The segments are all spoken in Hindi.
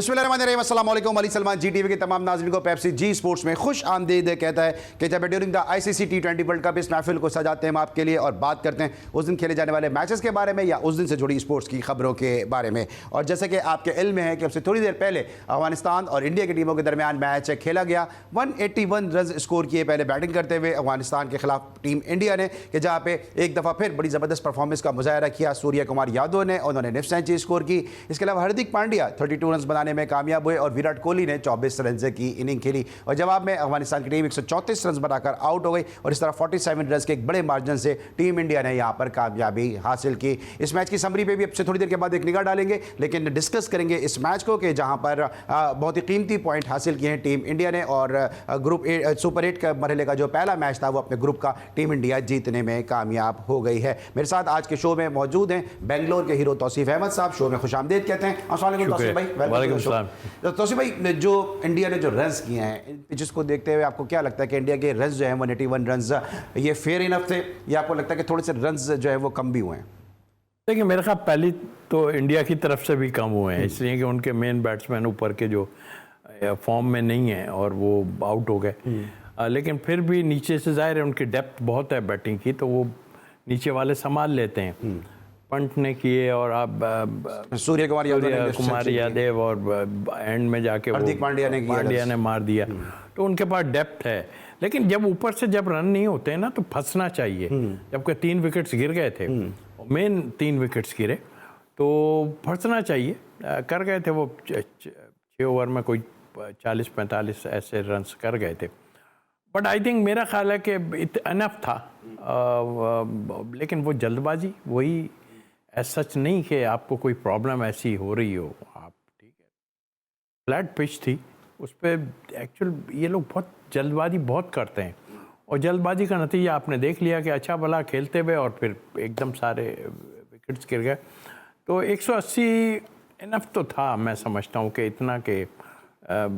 बिस्मिल्लाहिर्रहमानिर्रहीम, अस्सलाम वालेकुम। अली सलमान जी टीवी के तमाम नाज़रीन को पेप्सी जी स्पोर्ट्स में खुश आमदीद कहता है कि जब during the ICC T20 world cup इस महफिल को सजाते हैं हम आपके लिए और बात करते हैं उस दिन खेले जाने वाले मैचेस के बारे में या उस दिन से जुड़ी स्पोर्ट्स की खबरों के बारे में। और जैसे कि आपके इल्म में है कि अब से थोड़ी देर पहले अफगानिस्तान और इंडिया की टीमों के दरमियान मैच खेला गया। 181 रन स्कोर किए पहले बैटिंग करते हुए अफगानिस्तान के खिलाफ टीम इंडिया ने, कि जहाँ पे एक दफ़ा फिर बड़ी ज़बरदस्त परफॉर्मेंस का मुजाहरा किया सूर्य कुमार यादव ने। उन्होंने निफ सेंचुरी स्कोर की। इसके अलावा हार्दिक पांड्या 32 रन बनाने में कामयाब हुए और विराट कोहली ने 24 रन की इनिंग खेली और जवाब में अफगानिस्तान की टीम 134 रन बनाकर आउट हो गई और इस तरह 47 रन के एक बड़े मार्जिन से टीम इंडिया ने यहां पर कामयाबी हासिल की। इस मैच की समरी पे भी अब से थोड़ी देर के बाद एक निगाह डालेंगे, लेकिन डिस्कस करेंगे इस मैच को कि जहां पर बहुत ही कीमती पॉइंट हासिल किए हैं टीम इंडिया ने और ग्रुप सुपर 8 का मरहले का जो पहला मैच था वो अपने ग्रुप का टीम इंडिया जीतने में कामयाब हो गई है। मेरे साथ आज के शो में मौजूद हैं बेंगलोर के हीरो तौसीफ अहमद साहब। शो में खुशामदीद कहते हैं। अस्सलाम वालेकुम तौसीफ भाई। वेलकम। तौसीफ भाई, जो इंडिया ने जो रन्स किए हैं इन पिचेस को देखते हुए आपको क्या लगता है कि इंडिया के रन्स जो है 181 रन्स ये फेयर इनफ थे या आपको लगता है कि थोड़े से रन्स जो है वो कम भी हुए हैं? देखिए, मेरे ख्याल पहली तो इंडिया की तरफ से भी कम हुए हैं, इसलिए कि उनके मेन बैट्समैन ऊपर के जो फॉर्म में नहीं है और वो आउट हो गए। लेकिन फिर भी नीचे से जाहिर है उनकी डेप्थ बहुत है बैटिंग की, तो वो नीचे वाले संभाल लेते हैं। पंट ने किए और आप सूर्य कुमार यादव और एंड में जाके हार्दिक पांड्या ने मार दिया। तो उनके पास डेप्थ है, लेकिन जब ऊपर से जब रन नहीं होते ना तो फंसना चाहिए। जबकि 3 विकेट्स गिर गए थे, मेन 3 विकेट्स गिरे, तो फंसना चाहिए। कर गए थे वो 6 ओवर में कोई 40-45 ऐसे रन कर गए थे। बट आई थिंक मेरा ख्याल है कि इनफ था। लेकिन वो जल्दबाजी वही ऐसा सच नहीं कि आपको कोई प्रॉब्लम ऐसी हो रही हो। आप ठीक है, फ्लैट पिच थी, उस पर एक्चुअल ये लोग बहुत जल्दबाजी बहुत करते हैं और जल्दबाजी का नतीजा आपने देख लिया कि अच्छा भला खेलते हुए और फिर एकदम सारे विकेट्स गिर गए। तो 180 इनफ तो था, मैं समझता हूँ कि इतना कि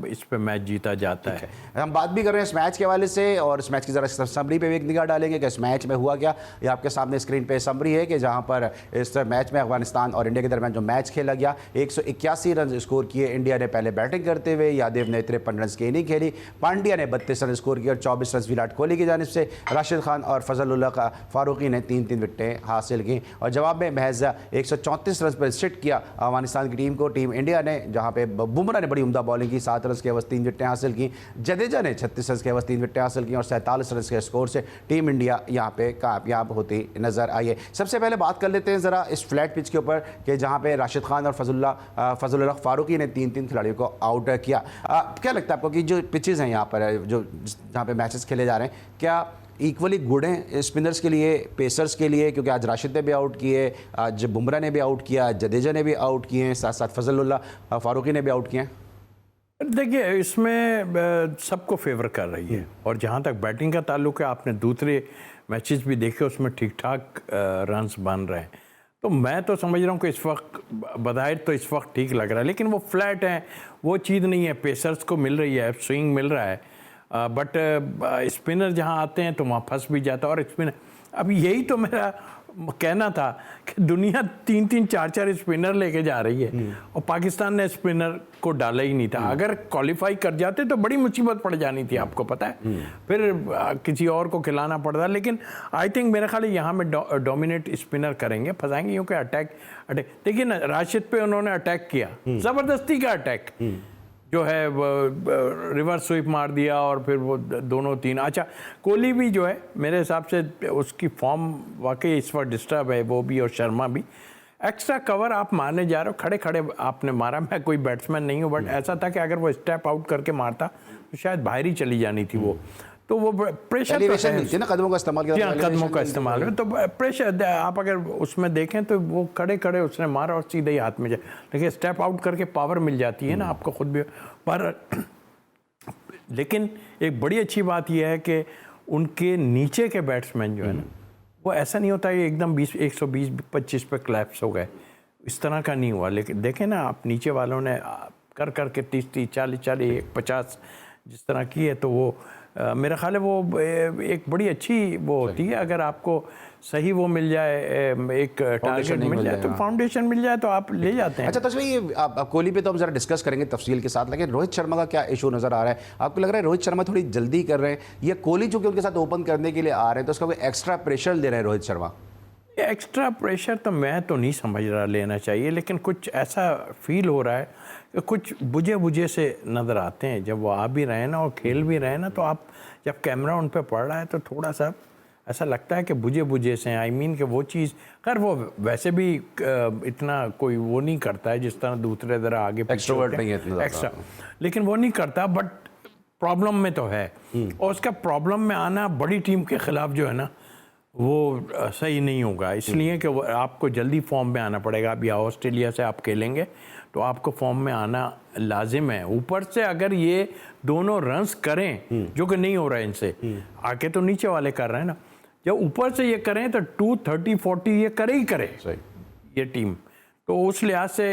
इस पे मैच जीता जाता है। हम बात भी कर रहे हैं इस मैच के हवाले से और इस मैच की ज़रा समरी पे भी एक निगाह डालेंगे कि इस मैच में हुआ क्या। ये आपके सामने स्क्रीन पे समरी है कि जहां पर इस मैच में अफगानिस्तान और इंडिया के दरमियान जो मैच खेला गया, 181 रन स्कोर किए इंडिया ने पहले बैटिंग करते हुए। यादव ने 53 रन की इनिंग खेली, पांड्या ने 32 रन स्कोर किए और 24 रन विराट कोहली की जानिब से। राशिद खान और फजलुल्लाह फारूकी ने 3-3 विकेटें हासिल की और जवाब में महज 134 रन पर सिट किया अफगानिस्तान की टीम को टीम इंडिया ने, जहाँ पे बुमराह ने बड़ी उम्दा बॉलिंग की, 7 रन के अवध 3 विकेटें हासिल की। जडेजा ने 36 रन के अवध 3 विकेटें हासिल की और 47 रन के स्कोर से टीम इंडिया यहां पे कामयाब होती नजर आई है। सबसे पहले बात कर लेते हैं जरा इस फ्लैट पिच के ऊपर कि जहां पे राशिद खान और फजलुल्लाह फारूकी ने 3-3 खिलाड़ियों को आउट किया। क्या लगता है आपको कि जो पिचेस हैं यहाँ पर जो जहाँ पे मैचेस खेले जा रहे हैं, क्या इक्वली गुड हैं स्पिनर्स के लिए, पेसर्स के लिए? क्योंकि आज राशिद ने भी आउट किए, आज बुमराह ने भी आउट किया, जडेजा ने भी आउट किए हैं, साथ साथ फजलुल्लाह फारूकी ने भी आउट किए हैं। देखिए, इसमें सबको फेवर कर रही है और जहाँ तक बैटिंग का ताल्लुक है, आपने दूसरे मैचेस भी देखे, उसमें ठीक ठाक रन्स बन रहे हैं। तो मैं तो समझ रहा हूँ कि इस वक्त बज़ाहिर तो इस वक्त ठीक लग रहा है, लेकिन वो फ्लैट है, वो चीज़ नहीं है। पेसर्स को मिल रही है, स्विंग मिल रहा है, बट स्पिनर जहाँ आते हैं तो वहाँ फंस भी जाता है। और स्पिनर, अब यही तो मेरा कहना था कि दुनिया 3-3 4-4 स्पिनर लेके जा रही है और पाकिस्तान ने स्पिनर को डाला ही नहीं था। अगर क्वालिफाई कर जाते तो बड़ी मुसीबत पड़ जानी थी, आपको पता है, फिर किसी और को खिलाना पड़ता। लेकिन आई थिंक मेरा ख्याल है यहाँ में डोमिनेट स्पिनर करेंगे, फंसाएंगे, क्योंकि अटैक देखिए ना, राशिद पे उन्होंने अटैक किया, ज़बरदस्ती का अटैक जो है रिवर्स स्वीप मार दिया और फिर वो 2-3। अच्छा, कोहली भी जो है मेरे हिसाब से उसकी फॉर्म वाकई इस वक्त डिस्टर्ब है, वो भी और शर्मा भी। एक्स्ट्रा कवर आप मारने जा रहे हो, खड़े खड़े आपने मारा। मैं कोई बैट्समैन नहीं हूँ, बट ऐसा था कि अगर वो स्टेप आउट करके मारता तो शायद बाहर ही चली जानी थी वो। तो वो प्रेशर तो ना, कदमों का इस्तेमाल किया, कदमों का इस्तेमाल है, तो प्रेशर आप अगर उसमें देखें तो वो खड़े खड़े उसने मारा और सीधे ही हाथ में जाए। लेकिन स्टेप आउट करके पावर मिल जाती है ना आपको खुद भी। पर लेकिन एक बड़ी अच्छी बात यह है कि उनके नीचे के बैट्समैन जो है ना, वो ऐसा नहीं होता है एकदम 120-25 पे क्लैप्स हो गए, इस तरह का नहीं हुआ। लेकिन देखें ना आप, नीचे वालों ने कर करके 30-30, 40-40, 50 जिस तरह की है, तो वो मेरा ख्याल है वो एक बड़ी अच्छी वो होती है। अगर आपको सही वो मिल जाए, एक टारगेट मिल जाए, तो फाउंडेशन मिल जाए तो आप ले जाते हैं। अच्छा, तो ये आप कोहली पे तो हम जरा डिस्कस करेंगे तफसील के साथ, लेकिन रोहित शर्मा का क्या इशू नजर आ रहा है? आपको लग रहा है रोहित शर्मा थोड़ी जल्दी कर रहे हैं, या कोहली चूंकि उनके साथ ओपन करने के लिए आ रहे हैं तो उसका कोई एक्स्ट्रा प्रेशर दे रहे हैं रोहित शर्मा? एक्स्ट्रा प्रेशर तो मैं तो नहीं समझ रहा लेना चाहिए, लेकिन कुछ ऐसा फील हो रहा है कि कुछ बुझे बुझे से नज़र आते हैं। जब वो आ भी रहे हैं ना और खेल भी रहे हैं ना, तो आप जब कैमरा उन पर पड़ रहा है तो थोड़ा सा ऐसा लगता है कि बुझे बुझे से हैं। आई मीन कि वो चीज़, खैर वो वैसे भी इतना कोई वो नहीं करता है जिस तरह दूसरे तरह आगे एक्स्ट्रोवर्ट नहीं है एक्स्ट्रा, लेकिन वो नहीं करता, बट प्रॉब्लम में तो है। और उसका प्रॉब्लम में आना बड़ी टीम के खिलाफ जो है ना, वो सही नहीं होगा। इसलिए कि आपको जल्दी फॉर्म में आना पड़ेगा। अभी ऑस्ट्रेलिया से आप खेलेंगे तो आपको फॉर्म में आना लाजिम है। ऊपर से अगर ये दोनों रन्स करें, जो कि नहीं हो रहा है इनसे, आके तो नीचे वाले कर रहे हैं ना, जब ऊपर से ये करें तो 230-40 ये करे ही करे ये टीम। तो उस लिहाज से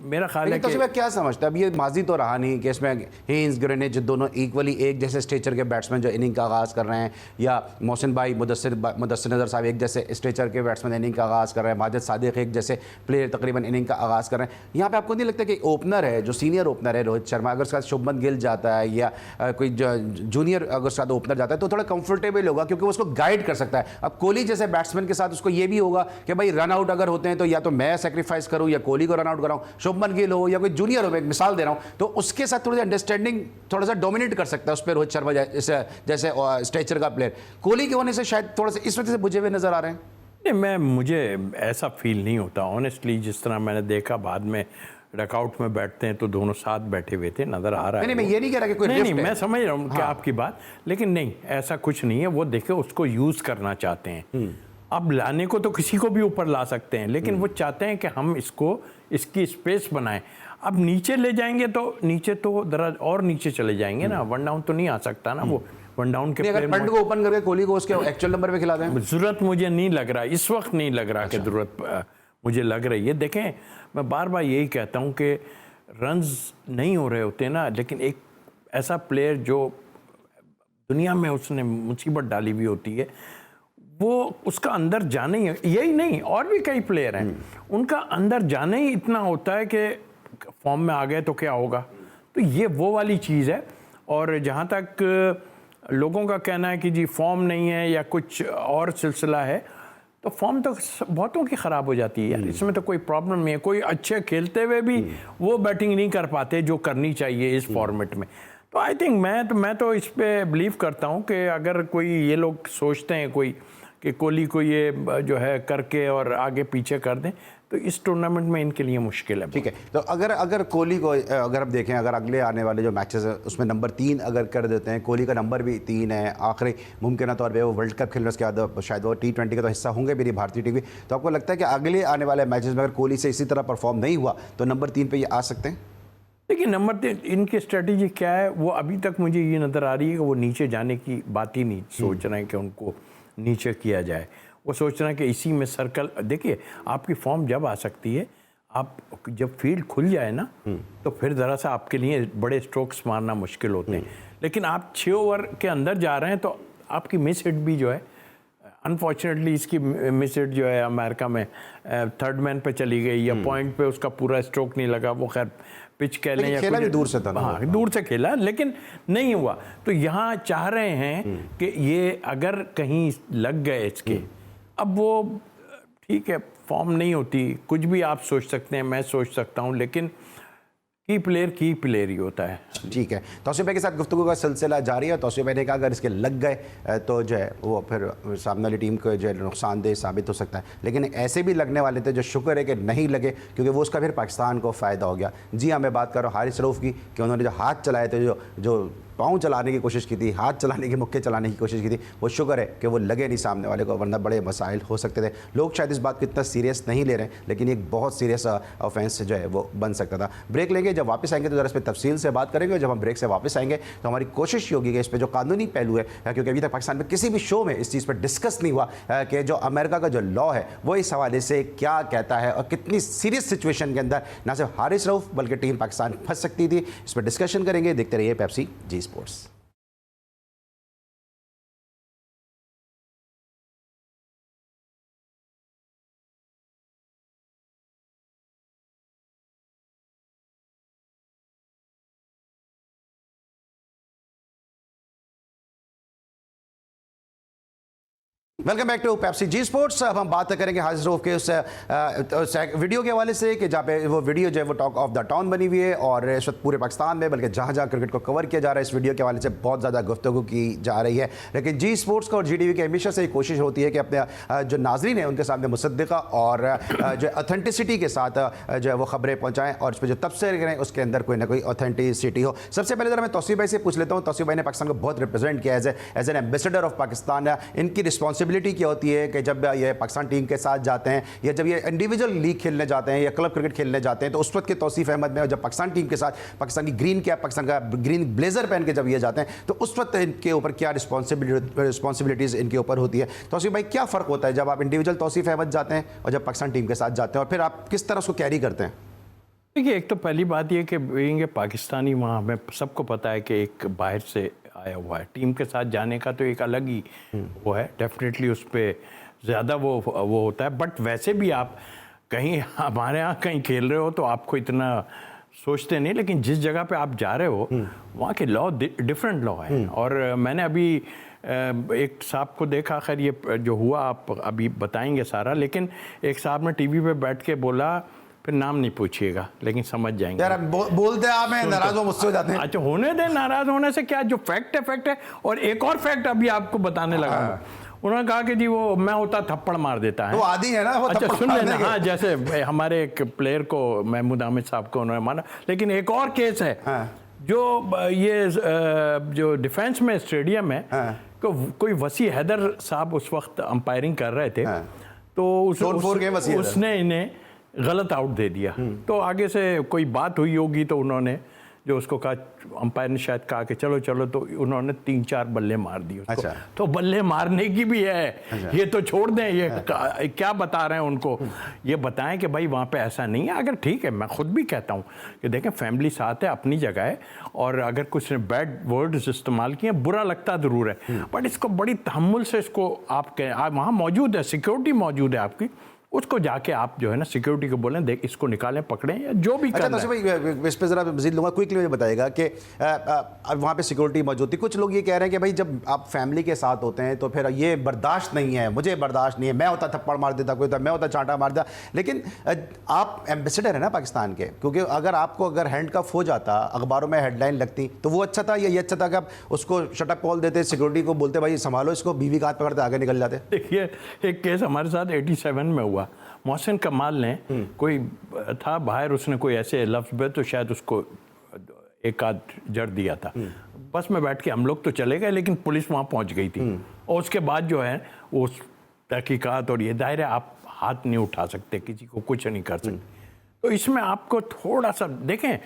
मेरा ख्याल है कि क्या समझता है, अब ये माजी तो रहा नहीं कि इसमें हेन्स ग्रेनेज दोनों इक्वली एक जैसे स्टेचर के बैट्समैन जो इनिंग का आगाज़ कर रहे हैं, या मोहसिन भाई मुदस्सिर नज़र साहब एक जैसे स्टेचर के बैट्समैन इनिंग का आगाज़ कर रहे हैं, माजिद सादिक एक जैसे प्लेयर तकरीबन इनिंग का आगाज़ कर रहे हैं। यहाँ पे आपको नहीं लगता कि ओपनर है जो सीनियर ओपनर है रोहित शर्मा, अगर उसके साथ शुभमन गिल जाता है या कोई जूनियर अगर उसके साथ ओपनर जाता है तो थोड़ा कंफर्टेबल होगा, क्योंकि वो उसको गाइड कर सकता है। अब कोहली जैसे बैट्समैन के साथ उसको ये भी होगा कि भाई रन आउट अगर होते हैं तो या तो मैं सेक्रीफाइस करूँ या कोहली को रन आउट कराऊं, शुभमन गिल हो या कोई जूनियर हो, मैं एक मिसाल दे रहा हूं, तो उसके साथ थोड़ी सी अंडरस्टैंडिंग थोड़ा सा डोमिनेट कर सकता है उस पर रोहित शर्मा जैसे स्टेचर का प्लेयर। कोहली के होने से शायद थोड़ा सा इस वजह से बुझे हुए नजर आ रहे हैं। नहीं, मुझे ऐसा फील नहीं होता ऑनेस्टली। जिस तरह मैंने देखा बाद में डकआउट में बैठते हैं तो दोनों साथ बैठे हुए थे, नजर आ रहा है। नहीं, मैं ये नहीं कह रहा कि कोई नहीं, मैं समझ रहा हूँ कि आपकी बात, लेकिन नहीं, ऐसा कुछ नहीं है। वो देखे उसको यूज करना चाहते हैं। अब लाने को तो किसी को भी ऊपर ला सकते हैं, लेकिन वो चाहते हैं कि हम इसकी स्पेस बनाएं। अब नीचे ले जाएंगे तो नीचे तो जरा और नीचे चले जाएंगे ना, वन डाउन तो नहीं आ सकता ना। वो वन डाउन के अगर पंट को ओपन करके कोहली को उसके एक्चुअल नंबर पे खिला दें, जरूरत मुझे नहीं लग रहा, इस वक्त नहीं लग रहा कि जरूरत मुझे लग रही है। देखें, मैं बार बार यही कहता हूँ कि रन्स नहीं हो रहे होते ना, लेकिन एक ऐसा प्लेयर जो दुनिया में उसने मुसीबत डाली हुई होती है, वो उसका अंदर जाने ही, यही नहीं और भी कई प्लेयर हैं, उनका अंदर जाने ही इतना होता है कि फॉर्म में आ गए तो क्या होगा। तो ये वो वाली चीज़ है। और जहाँ तक लोगों का कहना है कि जी फॉर्म नहीं है या कुछ और सिलसिला है, तो फॉर्म तो बहुतों की ख़राब हो जाती है यार, इसमें तो कोई प्रॉब्लम नहीं है। कोई अच्छे खेलते हुए भी वो बैटिंग नहीं कर पाते जो करनी चाहिए इस फॉर्मेट में। तो आई थिंक मैं तो इस पर बिलीव करता हूँ कि अगर कोई ये लोग सोचते हैं कोई कि कोहली को ये जो है करके और आगे पीछे कर दें, तो इस टूर्नामेंट में इनके लिए मुश्किल है। ठीक है, तो अगर कोहली को अगर आप देखें, अगर अगले आने वाले जो मैचेस है उसमें नंबर 3 अगर कर देते हैं, कोहली का नंबर भी 3 है, आखिरी मुमकिन तौर पे वो वर्ल्ड कप खेलने उसके बाद शायद वो T20 का तो हिस्सा होंगे भी नहीं भारतीय टीम, तो आपको लगता है कि अगले आने वाले मैचेस में अगर कोहली से इसी तरह परफॉर्म नहीं हुआ तो नंबर 3 पर ये आ सकते हैं? देखिए, नंबर 3 इनकी स्ट्रेटजी क्या है, वो अभी तक मुझे ये नज़र आ रही है कि वो नीचे जाने की बात ही नहीं सोच रहे हैं कि उनको नीचे किया जाए। वो सोच रहे हैं कि इसी में सर्कल, देखिए आपकी फॉर्म जब आ सकती है, आप जब फील्ड खुल जाए ना, तो फिर ज़रा सा आपके लिए बड़े स्ट्रोक्स मारना मुश्किल होते हैं। लेकिन आप 6 ओवर के अंदर जा रहे हैं तो आपकी मिस हिट भी जो है, अनफॉर्चुनेटली इसकी मिस हिट जो है अमेरिका में थर्ड मैन पे चली गई, या पॉइंट पे उसका पूरा स्ट्रोक नहीं लगा। वो खैर पिच कह लें या खेला भी दूर से था, हाँ दूर से खेला, लेकिन नहीं हुआ। तो यहाँ चाह रहे हैं कि ये अगर कहीं लग गए इसके, अब वो ठीक है, फॉर्म नहीं होती, कुछ भी आप सोच सकते हैं, मैं सोच सकता हूँ, लेकिन की प्लेयर ही होता है। ठीक है, तौसीफ भाई के साथ गुफ्तगू का सिलसिला जारी है। तौसीफ भाई ने कहा अगर इसके लग गए तो जो है वो फिर सामने वाली टीम को जो है नुकसानदेह साबित हो सकता है, लेकिन ऐसे भी लगने वाले थे जो शुक्र है कि नहीं लगे, क्योंकि वो उसका फिर पाकिस्तान को फ़ायदा हो गया। जी हाँ, मैं बात कर रहा हूँ हारिस रऊफ़ की, कि उन्होंने जो हाथ चलाए थे, जो पाँव चलाने की कोशिश की थी, हाथ चलाने की, मुक्के चलाने की कोशिश की थी, वो शुक्र है कि वो लगे नहीं सामने वाले को, वरना बड़े मसाइल हो सकते थे। लोग शायद इस बात को इतना सीरियस नहीं ले रहे हैं, लेकिन एक बहुत सीरियस ऑफेंस जो है वो बन सकता था। ब्रेक लेंगे, जब वापस आएंगे तो जरा इस पर तफसील से बात करेंगे। जब हम ब्रेक से वापस आएंगे तो हमारी कोशिश होगी कि इस पर जो कानूनी पहलू है, क्योंकि अभी तक पाकिस्तान में किसी भी शो में इस चीज़ पर डिस्कस नहीं हुआ कि जो अमेरिका का जो लॉ है वो इस हवाले से क्या कहता है, और कितनी सीरियस सिचुएशन के अंदर ना सिर्फ हारिस रऊफ़ बल्कि टीम पाकिस्तान फंस सकती थी। इस पर डिस्कशन करेंगे। देखते रहिए Pepsi Zee Sports. Welcome back to Pepsi Zee Sports. अब हम बात करेंगे हाजिर रऊफ के उस वीडियो के हवाले से कि जहाँ पे वो वीडियो जो है वो टॉक ऑफ द टाउन बनी हुई है और इस वक्त पूरे पाकिस्तान में बल्कि जहाँ जहाँ क्रिकेट को कवर किया जा रहा है इस वीडियो के हवाले से बहुत ज़्यादा गुफ्तगू की जा रही है। लेकिन जी स्पोर्ट्स का और GTV की हमेशा से कोशिश होती है कि अपने जो नाजरीन है उनके सामने मुसद्दिक़ा और जो ऑथेंटिसिटी के साथ जो है वो खबरें पहुँचाएँ और इस पर जो तबसरे करें उसके अंदर कोई ना कोई ऑथेंटिसिटी हो। सबसे पहले जरा मैं तौसीफ भाई से पूछ लेता हूँ। तौसीफ भाई ने पाकिस्तान को बहुत रिप्रेजेंट किया as an ambassador of Pakistan. इनकी रिस्पॉन्सिबिलिटी क्या होती है कि जब ये पाकिस्तान टीम के साथ जाते हैं या जब ये इंडिविजुअल लीग खेलने जाते हैं या क्लब क्रिकेट खेलने जाते हैं तो उस वक्त के तौसीफ अहमद में जब पाकिस्तान टीम के साथ पाकिस्तान की ग्रीन कैप पाकिस्तान का ग्रीन ब्लेजर पहन के जब ये जाते हैं तो उस वक्त इनके ऊपर क्या रिस्पॉन्सिबिलिटीज़ इनके ऊपर होती है? तौसीफ भाई क्या फ़र्क होता है जब आप इंडिविजुअल तौसीफ अहमद जाते हैं और जब पाकिस्तान टीम के साथ जाते हैं और फिर आप किस तरह उसको कैरी करते हैं? देखिए, एक तो पहली बात ये कि बीइंग पाकिस्तानी वहाँ हमें सबको पता है कि एक बाहर से आया हुआ है, टीम के साथ जाने का तो एक अलग ही वो है, डेफिनेटली उस पर ज़्यादा वो होता है। बट वैसे भी आप कहीं हमारे यहाँ कहीं खेल रहे हो तो आपको इतना सोचते नहीं, लेकिन जिस जगह पे आप जा रहे हो वहाँ के लॉ डिफरेंट लॉ है। और मैंने अभी एक साहब को देखा, खैर ये जो हुआ आप अभी बताएंगे सारा, लेकिन एक साहब ने टीवी पे बैठ के बोला, फिर नाम नहीं पूछिएगा लेकिन समझ जाएंगे। यार बोलते हैं आप नाराज हो मुझसे हो जाते हैं। अच्छा, होने दें, नाराज होने से क्या, जो फैक्ट है फैक्ट है। और एक और फैक्ट अभी आपको बताने लगा। उन्होंने कहा कि जी वो मैं होता थप्पड़ मार देता है, तो आदि है ना वो। अच्छा सुन लेना, हाँ, जैसे हमारे एक प्लेयर को महमूद आमिद साहब को उन्होंने माना। लेकिन एक और केस है जो ये जो डिफेंस में स्टेडियम है, तो कोई वसी हैदर साहब उस वक्त अंपायरिंग कर रहे थे, तो उसने इन्हें गलत आउट दे दिया। तो आगे से कोई बात हुई होगी तो उन्होंने जो उसको कहा, अंपायर ने शायद कहा कि चलो चलो, तो उन्होंने 3-4 बल्ले मार दिए उसको। अच्छा। तो बल्ले मारने की भी है। अच्छा। ये तो छोड़ दें, ये क्या बता रहे हैं उनको, ये बताएं कि भाई वहाँ पे ऐसा नहीं है। अगर ठीक है, मैं खुद भी कहता हूँ कि देखें फैमिली साथ है, अपनी जगह है, और अगर कुछ ने बैड वर्ड्स इस्तेमाल किए बुरा लगता ज़रूर है, बट इसको बड़ी तहम्मुल से इसको आप वहाँ मौजूद है, सिक्योरिटी मौजूद है आपकी, उसको जाके आप जो है ना सिक्योरिटी को बोलें, देख इसको निकालें, पकड़ें या जो भी करना है। भाई इस पर ज़रा मज़ीद लूँगा, क्विकली मुझे बताइएगा कि वहाँ पे सिक्योरिटी मौजूद थी। कुछ लोग ये कह रहे हैं कि भाई जब आप फैमिली के साथ होते हैं तो फिर ये बर्दाश्त नहीं है, मुझे बर्दाश्त नहीं है, मैं होता थप्पड़ मार देता, कोई होता मैं होता चांटा मार देता। लेकिन आप एम्बेसडर है ना पाकिस्तान के, क्योंकि अगर आपको अगर हैंड कफ हो जाता, अखबारों में हेडलाइन लगती, तो वो अच्छा था या ये अच्छा था कि आप उसको शटअप कॉल देते, सिक्योरिटी को बोलते भाई संभालो इसको, बीवी का हाथ पकड़ते आगे निकल जाते? देखिए, एक केस हमारे साथ 87 में हुआ। मोहसिन कमाल ने कोई था बाहर, उसने कोई ऐसे लफ्ज़ पे तो शायद उसको एक आध जड़ दिया था। बस में बैठ के हम लोग तो चले गए, लेकिन पुलिस वहाँ पहुँच गई थी। और उसके बाद जो है वो तहकीकात, और ये दायरे आप हाथ नहीं उठा सकते, किसी को कुछ नहीं कर सकते। तो इसमें आपको थोड़ा सा देखें,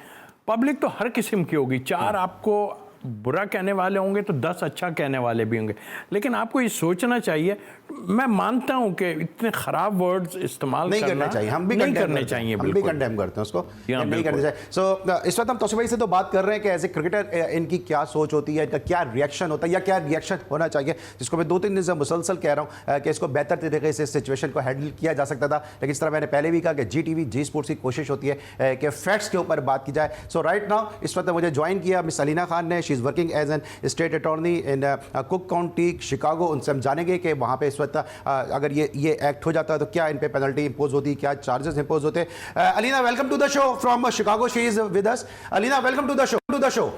पब्लिक तो हर किस्म की होगी, 4 आपको बुरा कहने वाले होंगे तो 10 अच्छा कहने वाले भी होंगे, लेकिन आपको ये सोचना चाहिए। मैं मानता हूं कि इतने खराब वर्ड्स इस्तेमाल नहीं करना चाहिए, हम भी नहीं करने चाहिए, हम भी कंडेम करते हैं उसको, नहीं करना चाहिए। सो इस वक्त हम तौसीफ भाई से तो बात कर रहे हैं कि एज ए क्रिकेटर इनकी क्या सोच होती है, इनका क्या रिएक्शन होता है या क्या रिएक्शन होना चाहिए, जिसको मैं 2-3 दिन से मुसलसल कह रहा हूँ कि इसको बेहतर तरीके से सिचुएशन को हैंडल किया जा सकता था। लेकिन इस तरह मैंने पहले भी कहा कि GTV जी स्पोर्ट्स की कोशिश होती है कि फैक्ट्स के ऊपर बात की जाए। सो राइट नाउ इस वक्त मुझे ज्वाइन किया मिस अलीना खान ने, she is working as an state attorney in Cook County Chicago. उनसे हम जानेंगे कि वहाँ पे इस वक्त अगर ये एक्ट हो जाता है तो क्या इन पे पेनल्टी इंपोज होती है, क्या चार्जेस इंपोज होते हैं। Alina, welcome to the show from Chicago, she is with us. Alina, welcome to the show.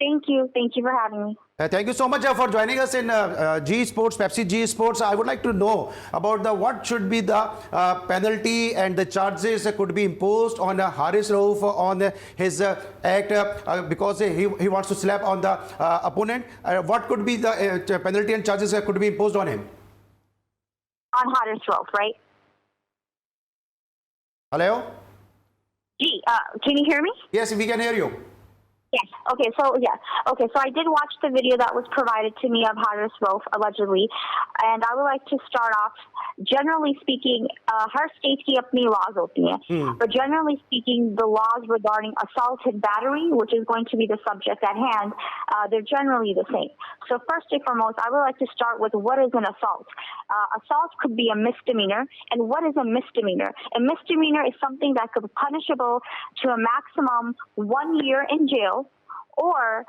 Thank you for having me. Thank you so much for joining us in G Sports, Pepsi G Sports. I would like to know about what should be the penalty and the charges that could be imposed on Haris Rauf on his act because he wants to slap on the opponent. What could be the penalty and charges that could be imposed on him? On Haris Rauf, right? Hello? Can you hear me? Yes, we can hear you. Yes. Okay. So I did watch the video that was provided to me of Haris Rauf allegedly, and I would like to start off. Generally speaking, her state की अपनी laws होती हैं, but generally speaking, the laws regarding assault and battery, which is going to be the subject at hand, they're generally the same. So first and foremost, I would like to start with what is an assault. Assault could be a misdemeanor, and what is a misdemeanor? A misdemeanor is something that could be punishable to a maximum 1 year in jail or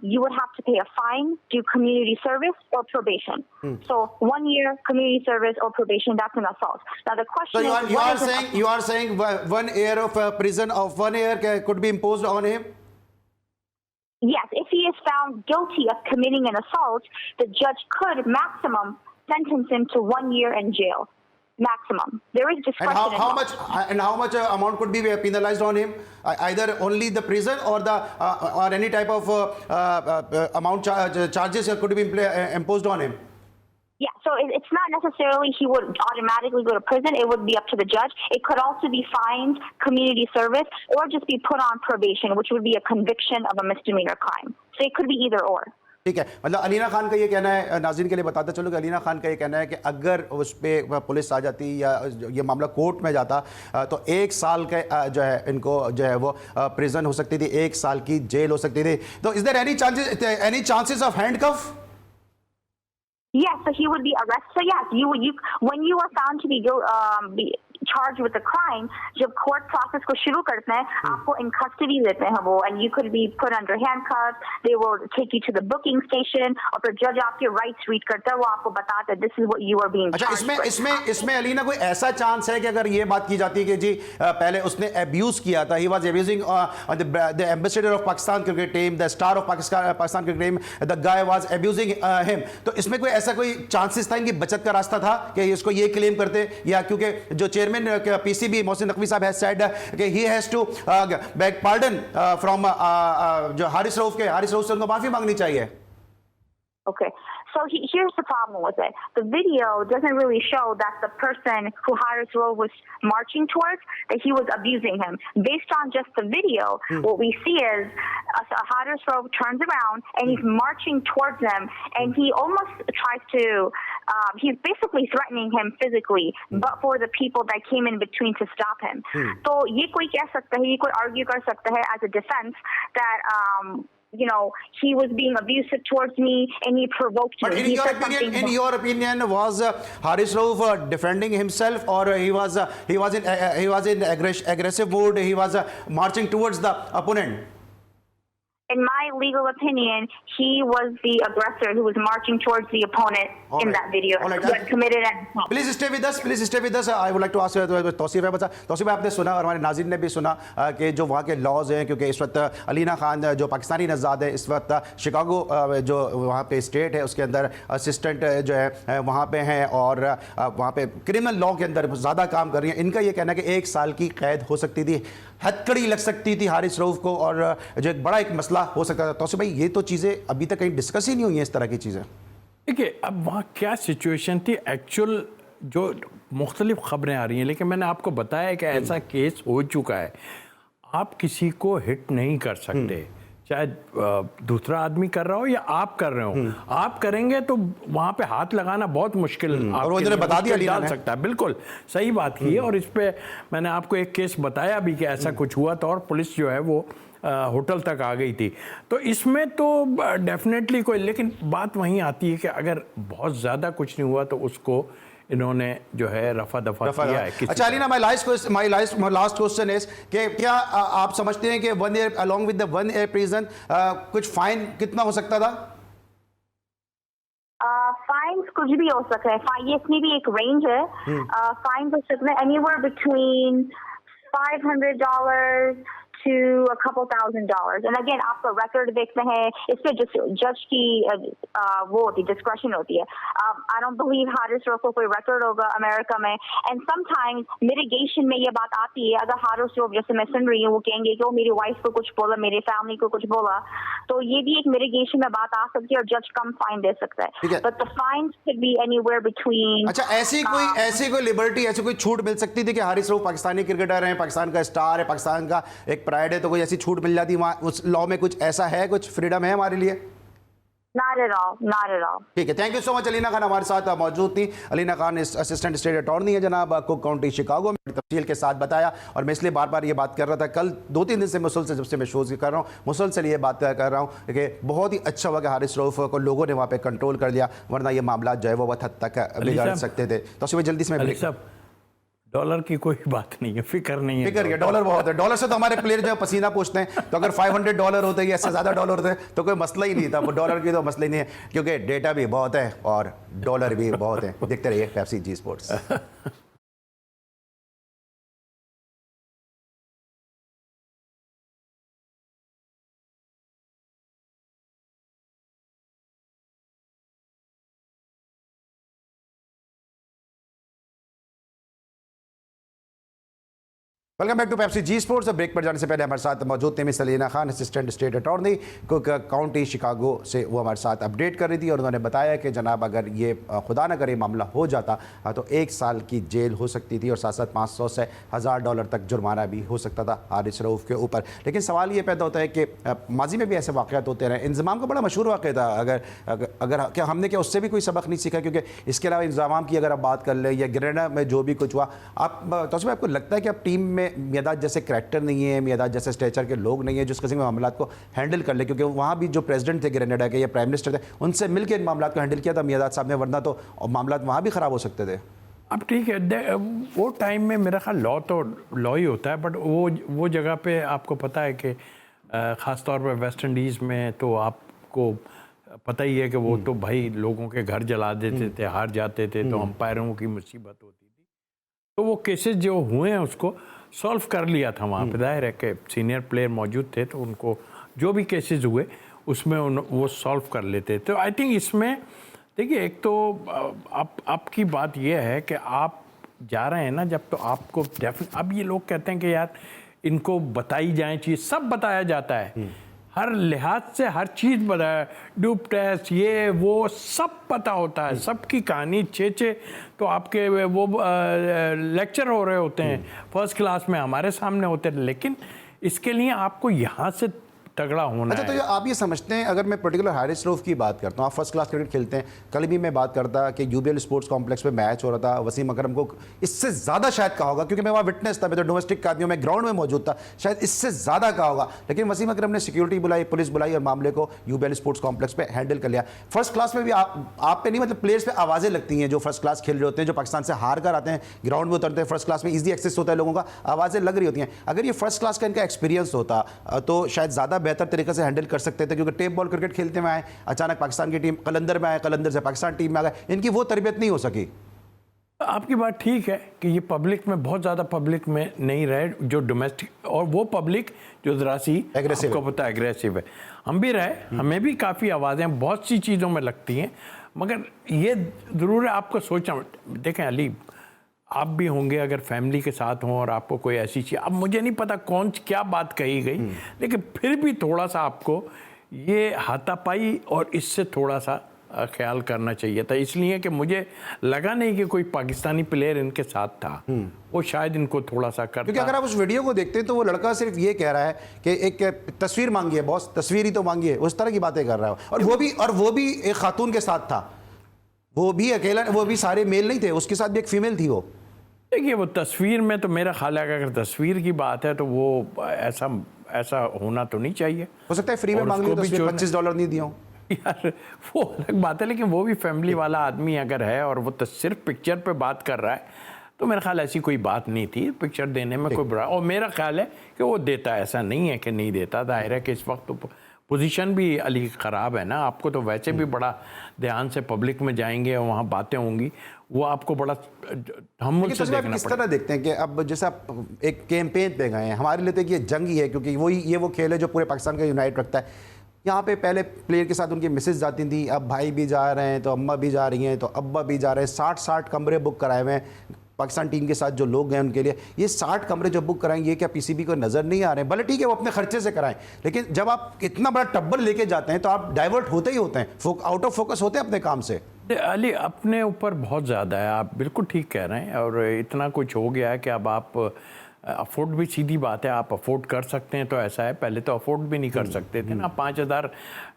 you would have to pay a fine, do community service, or probation. So 1 year community service or probation, that's an assault. Now the question So is, you are saying 1 year of prison of 1 year could be imposed on him? yes, if he is found guilty of committing an assault, the judge could maximum sentence him to 1 year in jail. Maximum. There is And discretion. how much amount could be penalized on him? Either only the prison or or any type of amount charges could be imposed on him? Yeah, so it's not necessarily he would automatically go to prison. It would be up to the judge. It could also be fines, community service, or just be put on probation, which would be a conviction of a misdemeanor crime. So it could be either or. ठीक है, मतलब अलीना खान का ये कहना है, नाज़रीन के लिए बताता चलो कि अलीना खान का ये कहना है कि अगर उस पर पुलिस आ जाती या ये मामला कोर्ट में जाता तो 1 साल के जो है इनको जो है वो प्रिजन हो सकती थी, 1 साल की जेल हो सकती थी. तो is there any chances of handcuff? Yes, so he would be arrested. So yes, you when you are found to be charged with a crime, जब court process को शुरू करते हैं, आपको in custody लेते हैं वो, and you could be put under handcuffs. They will take you to the booking station, और फिर judge आपके rights read करता है, वो आपको बताता है this is what you are being charged with. इसमें अलीना कोई ऐसा चांस है कि अगर ये बात की जाती है कि जी पहले उसने अब्यूज किया था, he was abusing the ambassador of Pakistan cricket team, the star of Pakistan cricket team, the guy was abusing him, तो इसमें कोई ऐसा कोई चांसेस था, इनकी बचत का रास्ता था कि इसको ये क्लेम करते, या क्योंकि जो चेयरमैन पीसीबी मोहसिन नकवी साहब हैज सेड कि he has to beg pardon from जो हारिस रऊफ से उनको माफी मांगनी चाहिए. Okay, so here's the problem with it. The video doesn't really show that the person who Haris Rove was marching towards, that he was abusing him. Based on just the video, what we see is Haris Rove turns around and he's marching towards them, and he almost tries to, he's basically threatening him physically, but for the people that came in between to stop him. So ये कोई कह सकता है, ये कोई argue कर सकता है as a defense that you know, he was being abusive towards me and he provoked me. But in your opinion, was Haris Rauf defending himself, or he was in aggressive mood? He was marching towards the opponent. In my legal opinion, he was the aggressor who was marching towards the opponent in that video. All right. Who had committed an assault. Please stay with us. I would like to ask Tausif है. तौसीफ, आपने सुना और हमारे नाज़रीन ने भी सुना कि जो वहाँ के लॉज हैं, क्योंकि इस वक्त अलीना खान जो पाकिस्तानी नज़ाद है, इस वक्त शिकागो जो वहाँ पे स्टेट है उसके अंदर असिस्टेंट जो है वहाँ पे हैं, और वहाँ पे क्रिमिनल लॉ के अंदर ज़्यादा काम कर रही हैं. इनका ये कहना है कि 1 साल की कैद हो सकती थी, हथकड़ी लग सकती थी हारिस रऊफ को, और जो एक बड़ा एक मसला हो सकता था. तौसीफ भाई, ये तो चीज़ें अभी तक कहीं डिस्कस ही नहीं हुई हैं, इस तरह की चीज़ें. देखिए, अब वहाँ क्या सिचुएशन थी एक्चुअल, जो मुख्तलिफ खबरें आ रही हैं, लेकिन मैंने आपको बताया कि ऐसा केस हो चुका है. आप किसी को हिट नहीं कर सकते, चाहे दूसरा आदमी कर रहा हो या आप कर रहे हो. आप करेंगे तो वहाँ पे हाथ लगाना बहुत मुश्किल और वो इन्होंने बता दिया डाल सकता है. बिल्कुल सही बात की है. और इस पे मैंने आपको एक केस बताया भी कि ऐसा कुछ हुआ था, और पुलिस जो है वो होटल तक आ गई थी. तो इसमें तो डेफिनेटली कोई, लेकिन बात वहीं आती है कि अगर बहुत ज़्यादा कुछ नहीं हुआ तो उसको इन्होंने जो है रफा दफा किया है. अच्छा Alina, my last question is कि क्या आप समझते हैं कि 1 year along with the 1 year prison कुछ फाइन कितना हो सकता था? फाइन्स कुछ भी हो सकता है. ये इसमें भी एक रेंज है. फाइन्स हो सकते हैं anywhere between $500 to a couple $1,000. And again, आपका record देखते हैं, इस पे जज की वो होती है, डिस्क्रेशन होती है. I don't believe Haris Rauf को कोई record होगा अमेरिका में. And sometimes mitigation में ये बात आती है, अगर हारिस रऊफ, जैसे मैं सुन रही हूँ, वो कहेंगे कि वो मेरी वाइफ को कुछ बोला, मेरी फैमिली को कुछ बोला, तो ये भी एक mitigation में बात आ सकती है, और जज कम फाइन दे सकता है. But the fines could be anywhere between. अच्छा, ऐसी कोई लिबर्टी, ऐसी कोई छूट मिल सकती थी कि हारिस रऊफ पाकिस्तानी क्रिकेटर हैं, पाकिस्तान का स्टार है, पाकिस्तान का एक प्राइड है, तो कोई ऐसी छूट मिल जाती वहाँ उस लॉ में? कुछ ऐसा है, कुछ फ्रीडम है हमारे लिए? Not at all. ठीक है, thank you so much. Alina Khan हमारे साथ मौजूद थी. Alina Khan assistant state attorney है जनाब, कुक काउंटी शिकागो में. तफसील के साथ बताया, और मैं इसलिए बार बार ये बात कर रहा था, कल 2-3 दिन से मुसलसल, जब से मैं शोज़ कर रहा हूँ, मुसलसल ये बात कर रहा हूँ कि बहुत ही अच्छा हुआ कि हारिस रऊफ को लोगों ने वहाँ पे कंट्रोल कर लिया, वरना ये मामला जो है वो बहुत हद तक बिगड़ सकते थे. तो सुबह जल्दी से डॉलर की कोई बात नहीं है, फिक्र नहीं है। फिक्र क्या, डॉलर बहुत है। डॉलर से तो हमारे प्लेयर जो पसीना पूछते हैं, तो अगर $500 होते या इससे ज़्यादा डॉलर होते तो कोई मसला ही नहीं था। वो डॉलर की तो मसला ही नहीं है, क्योंकि डेटा भी बहुत है और डॉलर भी बहुत है। देखते रहिए Pepsi Zee Sports. Welcome back to Pepsi Zee Sports. Break पर जाने से पहले हमारे साथ मौजूद थे miss Salina Khan, assistant state attorney Cook County Chicago से। वो हमारे साथ अपडेट कर रही थी और उन्होंने बताया कि जनाब अगर ये खुदा न करे मामला हो जाता तो 1 साल की जेल हो सकती थी और साथ साथ $500 से $1000 तक जुर्माना भी हो सकता था हारिस रऊफ़ के ऊपर। लेकिन सवाल ये पैदा होता है कि माजी में भी ऐसे वाक़यात होते रहे। इंज़माम का बड़ा मशहूर वाक़या था, अगर क्या हमने क्या उससे भी कोई सबक नहीं सीखा? क्योंकि इसके अलावा इंज़माम की अगर आप बात कर लें या ग्रेनेडा में जो भी कुछ हुआ, तो आपको लगता है कि अब टीम में मियादाद जैसे करैक्टर नहीं है, मियादाद जैसे स्टेचर के लोग नहीं है जिस किस्म के मामला को हैंडल कर ले? क्योंकि वहाँ भी जो प्रेसिडेंट थे ग्रेनेडा के या प्राइम मिनिस्टर थे, उनसे मिलकर इन मामला को हैंडल किया था मियादाद साहब ने, वरना तो मामला वहाँ भी ख़राब हो सकते थे। अब ठीक है, वो टाइम में मेरा ख्याल लॉ तो लॉ ही होता है, बट वो जगह पे आपको पता है कि ख़ास तौर पर वेस्ट इंडीज़ में तो आपको पता ही है कि वो तो भाई लोगों के घर जला देते थे, हार जाते थे, तो अंपायरों की मुसीबत होती थी। तो वो केसेस जो हुए हैं उसको सॉल्व कर लिया था वहाँ पे। जाहिर है कि सीनियर प्लेयर मौजूद थे तो उनको जो भी केसेस हुए उसमें वो सॉल्व कर लेते। तो आई थिंक इसमें देखिए, एक तो आपकी बात यह है कि आप जा रहे हैं ना जब, तो आपको अब ये लोग कहते हैं कि यार इनको बताई जाए चीज़, सब बताया जाता है, हर लिहाज से हर चीज़ बताया, डूब टेस्ट ये वो सब पता होता है, सबकी कहानी छे तो आपके वो लेक्चर हो रहे होते हैं फर्स्ट क्लास में हमारे सामने होते हैं। लेकिन इसके लिए आपको यहाँ से तगड़ा होना है। तो आप ये समझते हैं, अगर मैं पर्टिकुलर हारिस रऊफ़ की बात करता हूँ, आप फर्स्ट क्लास क्रिकेट खेलते हैं, कल भी मैं बात करता कि यूबीएल स्पोर्ट्स कॉम्प्लेक्स में मैच हो रहा था, वसीम अकरम को इससे ज़्यादा शायद कहा होगा, क्योंकि मैं वहाँ विटनेस था, मैं तो डोमेस्टिक का आदमी हूँ, मैं ग्राउंड में मौजूद था, शायद इससे ज़्यादा कहा होगा। लेकिन वसीम अकरम ने सिक्योरिटी बुलाई, पुलिस बुलाई और मामले को यूबीएल स्पोर्ट्स कॉम्प्लेक्स पर हैंडल कर लिया। फर्स्ट क्लास में भी आप पे नहीं, मतलब प्लेयर्स पे आवाज़ें लगती हैं जो फर्स्ट क्लास खेल रहे होते हैं, जो पाकिस्तान से हार कर आते हैं, ग्राउंड में उतरते हैं, फर्स्ट क्लास में ईजी एक्सेस होता है लोगों का, आवाज़ें लग रही होती हैं। अगर ये फर्स्ट क्लास का इनका एक्सपीरियंस होता तो शायद ज़्यादा बेहतर तरीके से हैंडल कर सकते थे, क्योंकि टेप बॉल क्रिकेट खेलते में आए, अचानक पाकिस्तान की टीम कलंदर में आए, कलंदर से पाकिस्तान टीम में आ गए, इनकी वो तरबियत नहीं हो सकी। आपकी बात ठीक है कि ये पब्लिक में बहुत ज़्यादा पब्लिक में नहीं रहे जो डोमेस्टिक, और वो पब्लिक जो ज़रा सी आपको पता है एग्रेसिव है। हम भी रहे, हमें भी काफ़ी आवाज़ें बहुत सी चीज़ों में लगती हैं, मगर ये ज़रूर है आपको सोचना। देखें अली, आप भी होंगे अगर फैमिली के साथ हों और आपको कोई ऐसी चीज़, अब मुझे नहीं पता कौन क्या बात कही गई, लेकिन फिर भी थोड़ा सा आपको ये हाथापाई और इससे थोड़ा सा ख्याल करना चाहिए था। इसलिए कि मुझे लगा नहीं कि कोई पाकिस्तानी प्लेयर इनके साथ था, वो शायद इनको थोड़ा सा करता। क्योंकि अगर आप उस वीडियो को देखते हैं तो वो लड़का सिर्फ ये कह रहा है कि एक तस्वीर मांगी है, बॉस तस्वीर ही तो मांगी है, उस तरह की बातें कर रहा है। और वो भी एक खातून के साथ था, वो भी अकेला, वो भी सारे मेल नहीं थे, उसके साथ भी एक फीमेल थी। वो देखिए, वो तस्वीर में तो मेरा ख्याल है कि अगर तस्वीर की बात है तो वो ऐसा होना तो नहीं चाहिए। हो सकता है फ्री में मांग ली, $25 नहीं दिया यार, वो अलग बात है, लेकिन वो भी फैमिली वाला आदमी अगर है और वो तो सिर्फ पिक्चर पे बात कर रहा है, तो मेरा ख्याल ऐसी कोई बात नहीं थी पिक्चर देने में कोई बुरा। और मेरा ख्याल है कि वो देता, ऐसा नहीं है कि नहीं देता। जाहिर है कि इस वक्त तो पोजीशन भी अली ख़राब है ना, आपको तो वैसे भी बड़ा ध्यान से पब्लिक में जाएंगे और वहाँ बातें होंगी, वो आपको बड़ा हम उनसे देखना किस तरह देखते हैं कि अब जैसे आप एक कैंपेन पे गए हैं, हमारे लिए तो ये जंग ही है, क्योंकि वो खेल है जो पूरे पाकिस्तान का यूनाइट रखता है। यहाँ पे पहले प्लेयर के साथ उनकी मिसेज जाती थी, अब भाई भी जा रहे हैं, तो अम्मा भी जा रही हैं, तो अब्बा भी जा रहे हैं। 60 कमरे बुक कराए हुए हैं पाकिस्तान टीम के साथ जो लोग गए उनके लिए। ये 60 कमरे जो बुक कराएं, ये क्या पीसीबी को नज़र नहीं आ रहे हैं? भले ठीक है वो अपने खर्चे से कराएं, लेकिन जब आप इतना बड़ा टब्बर लेके जाते हैं तो आप डाइवर्ट होते ही होते हैं, आउट ऑफ फोकस होते हैं अपने काम से। अली, अपने ऊपर बहुत ज़्यादा है, आप बिल्कुल ठीक कह रहे हैं। और इतना कुछ हो गया है कि अब आप अफोर्ड भी, सीधी बात है, आप अफोर्ड कर सकते हैं तो ऐसा है, पहले तो अफोर्ड भी नहीं कर सकते थे ना। 5000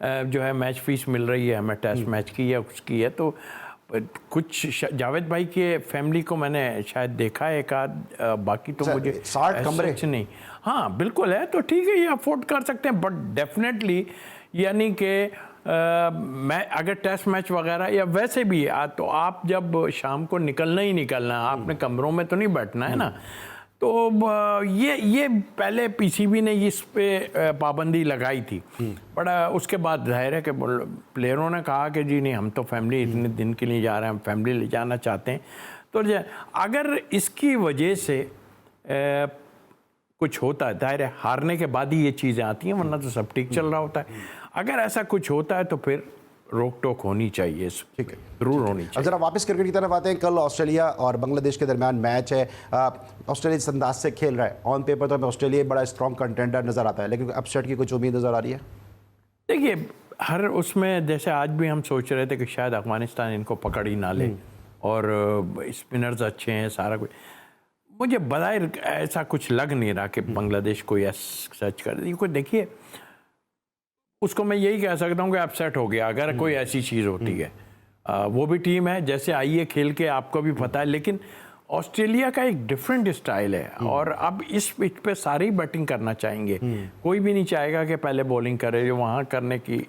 जो है मैच फीस मिल रही है हमें टेस्ट मैच की या उसकी है, तो कुछ जावेद भाई के फैमिली को मैंने शायद देखा है एक आध, बाकी तो मुझे 60 कमरे नहीं। हाँ बिल्कुल है, तो ठीक है, ये अफोर्ड कर सकते हैं, बट डेफिनेटली यानी कि मैं अगर टेस्ट मैच वगैरह या वैसे भी तो आप जब शाम को निकलना ही निकलना, आपने कमरों में तो नहीं बैठना है ना। तो ये पहले पीसीबी ने इस पे पाबंदी लगाई थी, बट उसके बाद जाहिर है कि प्लेयरों ने कहा कि जी नहीं, हम तो फैमिली इतने दिन के लिए जा रहे हैं, हम फैमिली ले जाना चाहते हैं। तो अगर इसकी वजह से कुछ होता है, जाहिर है हारने के बाद ही ये चीज़ें आती हैं, वरना तो सब ठीक चल रहा होता है। अगर ऐसा कुछ होता है तो फिर रोक टोक होनी चाहिए, ठीक है, जरूर होनी चाहिए। अब जरा वापस क्रिकेट की तरफ आते हैं। कल ऑस्ट्रेलिया और बांग्लादेश के दरमियान मैच है। ऑस्ट्रेलिया इस अंदाज से खेल रहा है, ऑन पेपर तो हमें ऑस्ट्रेलिया बड़ा स्ट्रॉन्ग कंटेंडर नजर आता है, लेकिन अपसेट की कुछ उम्मीद नजर आ रही है? देखिए, हर उसमें जैसे आज भी हम सोच रहे थे कि शायद अफगानिस्तान इनको पकड़ ही ना ले, और स्पिनर्स अच्छे हैं, सारा कुछ। मुझे बज़ाहिर ऐसा कुछ लग नहीं रहा कि बांग्लादेश कोई सच कर दी। देखिए, उसको मैं यही कह सकता हूँ कि अपसेट हो गया अगर कोई ऐसी चीज़ होती है। वो भी टीम है, जैसे आई है खेल के, आपको भी पता है, लेकिन ऑस्ट्रेलिया का एक डिफरेंट स्टाइल है, और अब इस पिच पे सारे ही बैटिंग करना चाहेंगे। कोई भी नहीं चाहेगा कि पहले बॉलिंग करे, जो वहाँ करने की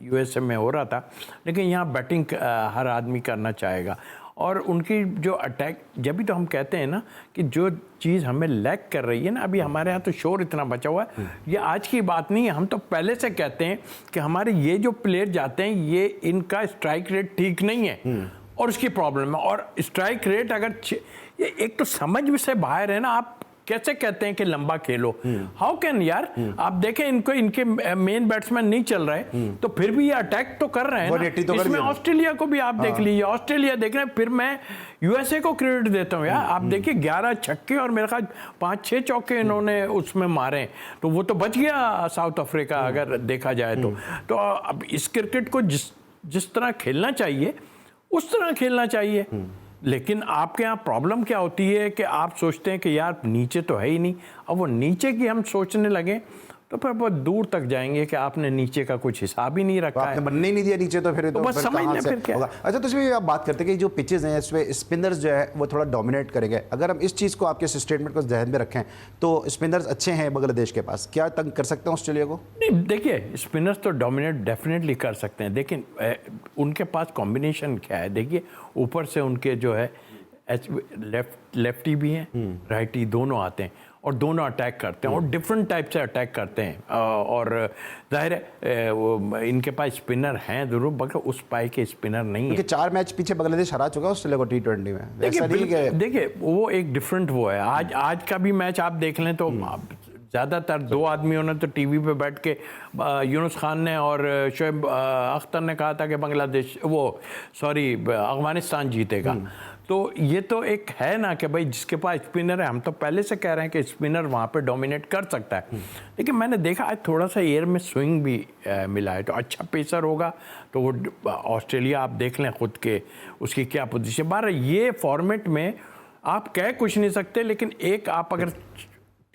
यूएसए में हो रहा था, लेकिन यहाँ बैटिंग हर आदमी करना चाहेगा। और उनकी जो अटैक, जब भी तो हम कहते हैं ना कि जो चीज़ हमें लैक कर रही है ना, अभी हमारे यहाँ तो शोर इतना बचा हुआ है, ये आज की बात नहीं है, हम तो पहले से कहते हैं कि हमारे ये जो प्लेयर जाते हैं, ये इनका स्ट्राइक रेट ठीक नहीं है, और उसकी प्रॉब्लम है। और स्ट्राइक रेट अगर ये एक तो समझ से बाहर है ना, आप कैसे कहते हैं कि लंबा खेलो? हाउ कैन यार, आप देखें इनको, इनके मेन बैट्समैन नहीं चल रहे, तो फिर भी ये अटैक तो कर रहे हैं ना। तो इसमें ऑस्ट्रेलिया को भी आप देख लीजिए, ऑस्ट्रेलिया देख रहे हैं, फिर मैं यूएसए को क्रेडिट देता हूँ यार। आप देखिए 11 छक्के और मेरे ख्याल 5-6 चौके इन्होंने उसमें मारे, तो वो तो बच गया साउथ अफ्रीका अगर देखा जाए तो अब इस क्रिकेट को जिस तरह खेलना चाहिए उस तरह खेलना चाहिए। लेकिन आपके यहाँ प्रॉब्लम क्या होती है कि आप सोचते हैं कि यार नीचे तो है ही नहीं, अब वो नीचे की हम सोचने लगे तो फिर बहुत दूर तक जाएंगे कि आपने नीचे का कुछ हिसाब ही नहीं रखा, आपने बनने ही नहीं दिया नीचे, तो फिर तो बस समझ लें फिर क्या। अच्छा, तो इसमें आप बात करते हैं कि जो पिचेस हैं इसमें स्पिनर्स जो है वो थोड़ा डोमिनेट करेंगे। अगर हम इस चीज़ को, आपके स्टेटमेंट को ध्यान में रखें, तो स्पिनर्स अच्छे हैं बांग्लादेश के पास, क्या तंग कर सकते हैं ऑस्ट्रेलिया को? नहीं, देखिए स्पिनर्स तो डोमिनेट डेफिनेटली कर सकते हैं, लेकिन उनके पास कॉम्बिनेशन क्या है? देखिए, ऊपर से उनके जो है लेफ्टी भी हैं, राइटी दोनों आते हैं, और दोनों अटैक करते हैं, और डिफरेंट टाइप से अटैक करते हैं। और जाहिर है इनके पास स्पिनर हैं जरूर, मगर उस पाई के स्पिनर नहीं है। क्योंकि 4 मैच पीछे बांग्लादेश हरा चुका है ऑस्ट्रेलिया को T20 में। देखिए वो एक डिफरेंट वो है। आज का भी मैच आप देख लें तो ज़्यादातर 2 आदमियों ने तो टीवी पे बैठ के, यूनुस खान ने और शोएब अख्तर ने कहा था कि बांग्लादेश अफगानिस्तान जीतेगा। तो ये तो एक है ना कि भाई जिसके पास स्पिनर है, हम तो पहले से कह रहे हैं कि स्पिनर वहाँ पे डोमिनेट कर सकता है, लेकिन मैंने देखा आज थोड़ा सा एयर में स्विंग भी मिला है, तो अच्छा पेसर होगा तो वो ऑस्ट्रेलिया आप देख लें खुद के उसकी क्या पोजीशन। बार ये फॉर्मेट में आप कह कुछ नहीं सकते, लेकिन एक आप अगर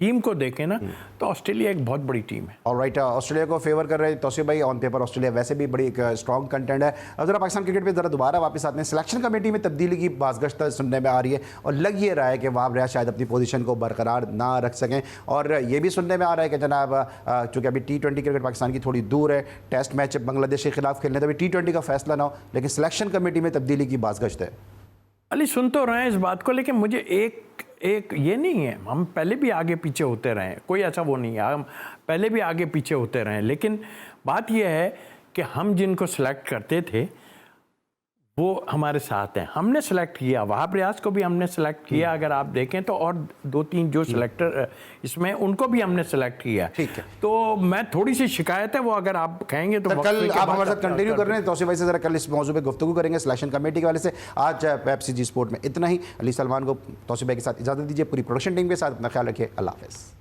टीम को देखें ना तो ऑस्ट्रेलिया एक बहुत बड़ी टीम है। ऑलराइट, ऑस्ट्रेलिया को फेवर कर रहे हैं तौसीफ भाई। ऑन पेपर ऑस्ट्रेलिया वैसे भी बड़ी एक स्ट्रॉन्ग कंटेंट है। अब जरा पाकिस्तान क्रिकेट पे जरा दोबारा वापस आते हैं। सिलेक्शन कमेटी में तब्दीली की बाज़गश्त सुनने में आ रही है, और लग ये रहा है कि वहाब रियाज शायद अपनी पोजीशन को बरकरार ना रख सकें, और ये भी सुनने में आ रहा है कि जनाब चूँकि अभी T20 क्रिकेट पाकिस्तान की थोड़ी दूर है, टेस्ट मैच बांग्लादेश के खिलाफ खेलने, तभी T20 का फैसला ना हो, लेकिन सिलेक्शन कमेटी में तब्दीली की बाज़गश्त है। अली सुन तो रहे हैं इस बात को, लेकिन मुझे एक ये नहीं है, हम पहले भी आगे पीछे होते रहे, कोई ऐसा वो नहीं है, हम पहले भी आगे पीछे होते रहे, लेकिन बात यह है कि हम जिनको सेलेक्ट करते थे वो हमारे साथ हैं। हमने सेलेक्ट किया, वहाब रियाज को भी हमने सेलेक्ट किया, अगर आप देखें तो, और 2-3 जो सिलेक्टर इसमें उनको भी हमने सेलेक्ट किया। ठीक है, तो मैं थोड़ी सी शिकायत है वो अगर आप कहेंगे तो कल आप हमारे साथ कंटिन्यू कर रहे हैं तौसीफ भाई से, जरा कल इस मौजू पे गुफ्तगू करेंगे सिलेक्शन कमेटी के वाले से। आज PFCG स्पोर्ट में इतना ही। अली सलमान को तौसीफ भाई के साथ इजाज़त दीजिए, पूरी प्रोडक्शन टीम के साथ अपना ख्याल रखिए। अल्लाह हाफ़िज़।